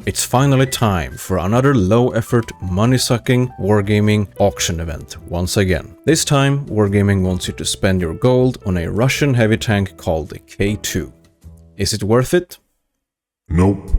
It's finally time for another low-effort, money-sucking Wargaming auction event once again. This time, Wargaming wants you to spend your gold on a Russian heavy tank called the K-2. Is it worth it? Nope.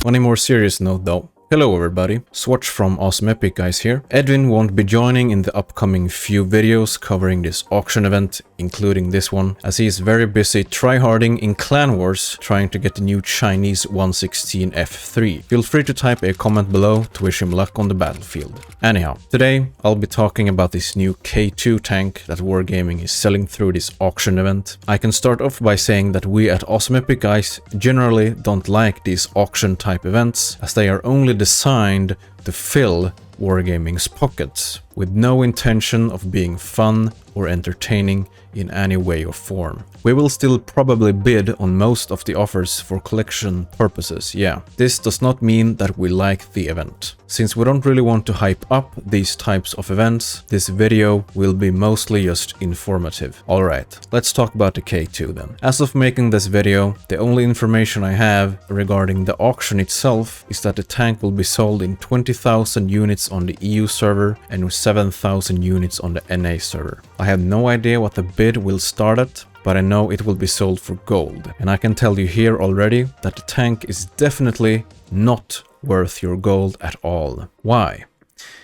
On a more serious note though, hello everybody, Zwhatsh from AwesomeEpicGuys here. Edwin won't be joining in the upcoming few videos covering this auction event, including this one, as he is very busy tryharding in Clan Wars trying to get the new Chinese 116 F3. Feel free to type a comment below to wish him luck on the battlefield. Anyhow, today I'll be talking about this new K-2 tank that Wargaming is selling through this auction event. I can start off by saying that we at AwesomeEpicGuys generally don't like these auction type events, as they are only designed to fill Wargaming's pockets, with no intention of being fun or entertaining in any way or form. We will still probably bid on most of the offers for collection purposes, yeah. This does not mean that we like the event. Since we don't really want to hype up these types of events, this video will be mostly just informative. Alright, let's talk about the K-2 then. As of making this video, the only information I have regarding the auction itself is that the tank will be sold in 20,000 units on the EU server and 7,000 units on the NA server. I have no idea what the bid will start at, but I know it will be sold for gold. And I can tell you here already that the tank is definitely not worth your gold at all. Why?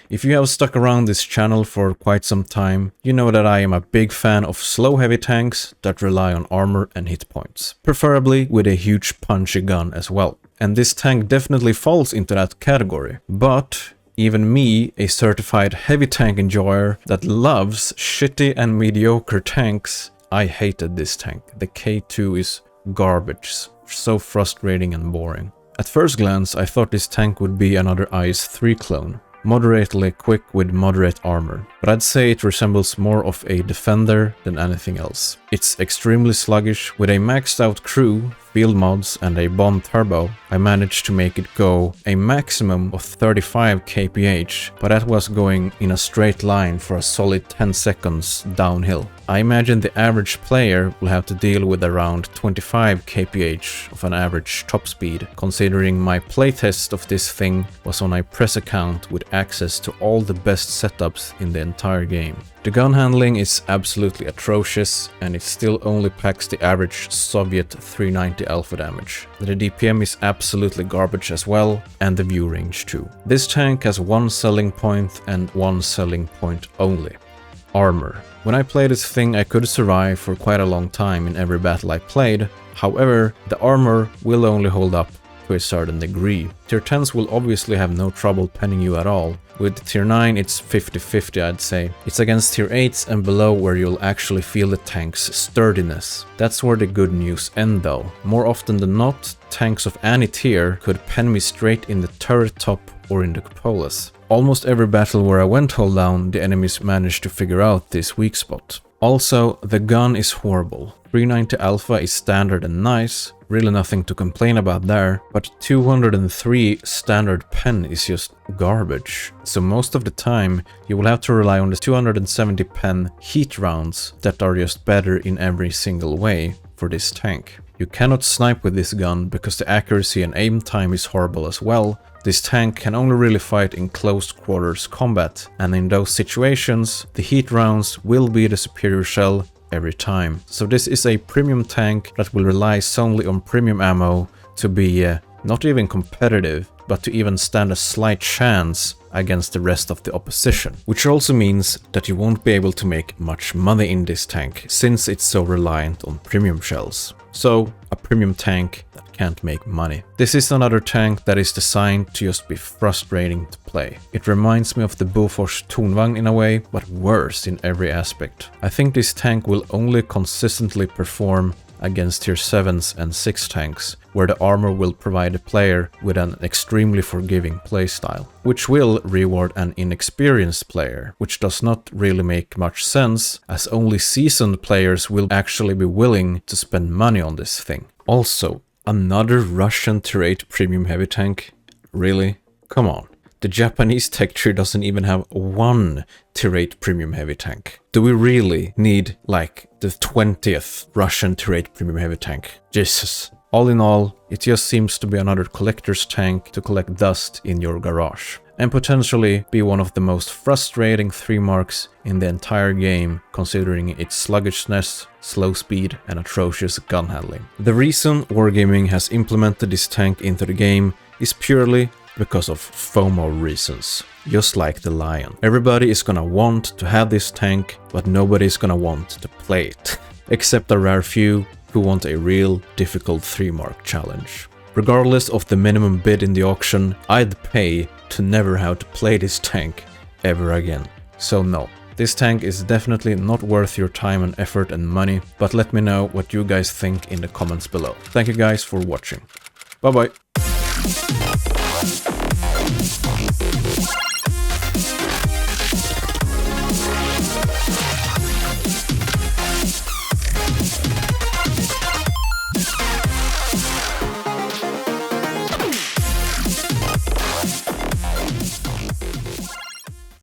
If you have stuck around this channel for quite some time, you know that I am a big fan of slow heavy tanks that rely on armor and hit points, preferably with a huge punchy gun as well. And this tank definitely falls into that category. But even me, a certified heavy tank enjoyer that loves shitty and mediocre tanks, I hated this tank. The K-2 is garbage, so frustrating and boring. At first glance, I thought this tank would be another IS-3 clone, moderately quick with moderate armor, but I'd say it resembles more of a defender than anything else. It's extremely sluggish. With a maxed out crew, field mods and a bomb turbo, I managed to make it go a maximum of 35 kph, but that was going in a straight line for a solid 10 seconds downhill. I imagine the average player will have to deal with around 25 kph of an average top speed, considering my playtest of this thing was on a press account with access to all the best setups in the entire game. The gun handling is absolutely atrocious, and it still only packs the average Soviet 390 alpha damage. The DPM is absolutely garbage as well, and the view range too. This tank has one selling point and one selling point only: armor. When I played this thing, I could survive for quite a long time in every battle I played. However, the armor will only hold up to a certain degree. Tier 10s will obviously have no trouble penning you at all. With tier 9 it's 50-50, I'd say. It's against tier 8s and below where you'll actually feel the tank's sturdiness. That's where the good news end though. More often than not, tanks of any tier could pen me straight in the turret top or in the cupolas. Almost every battle where I went hold down, the enemies managed to figure out this weak spot. Also, the gun is horrible. 390 alpha is standard and nice, really nothing to complain about there, but 203 standard pen is just garbage. So most of the time you will have to rely on the 270 pen heat rounds that are just better in every single way for this tank. You cannot snipe with this gun because the accuracy and aim time is horrible as well. This tank can only really fight in close quarters combat, and in those situations the heat rounds will be the superior shell every time. So this is a premium tank that will rely solely on premium ammo to be not even competitive, but to even stand a slight chance against the rest of the opposition. Which also means that you won't be able to make much money in this tank, since it's so reliant on premium shells. So, a premium tank that can't make money. This is another tank that is designed to just be frustrating to play. It reminds me of the Bofors Tornvagn in a way, but worse in every aspect. I think this tank will only consistently perform against tier 7s and 6 tanks, where the armor will provide the player with an extremely forgiving playstyle, which will reward an inexperienced player, which does not really make much sense, as only seasoned players will actually be willing to spend money on this thing. Also, another Russian tier 8 premium heavy tank? Really? Come on. The Japanese tech tree doesn't even have one tier 8 premium heavy tank. Do we really need like the 20th Russian tier 8 premium heavy tank? Jesus. All in all, it just seems to be another collector's tank to collect dust in your garage, and potentially be one of the most frustrating 3 marks in the entire game, considering its sluggishness, slow speed, and atrocious gun handling. The reason Wargaming has implemented this tank into the game is purely because of FOMO reasons, just like the Lion. Everybody is gonna want to have this tank, but nobody is gonna want to play it, except a rare few who want a real difficult 3 mark challenge. Regardless of the minimum bid in the auction, I'd pay to never have to play this tank ever again. So no, this tank is definitely not worth your time and effort and money, but let me know what you guys think in the comments below. Thank you guys for watching. Bye bye.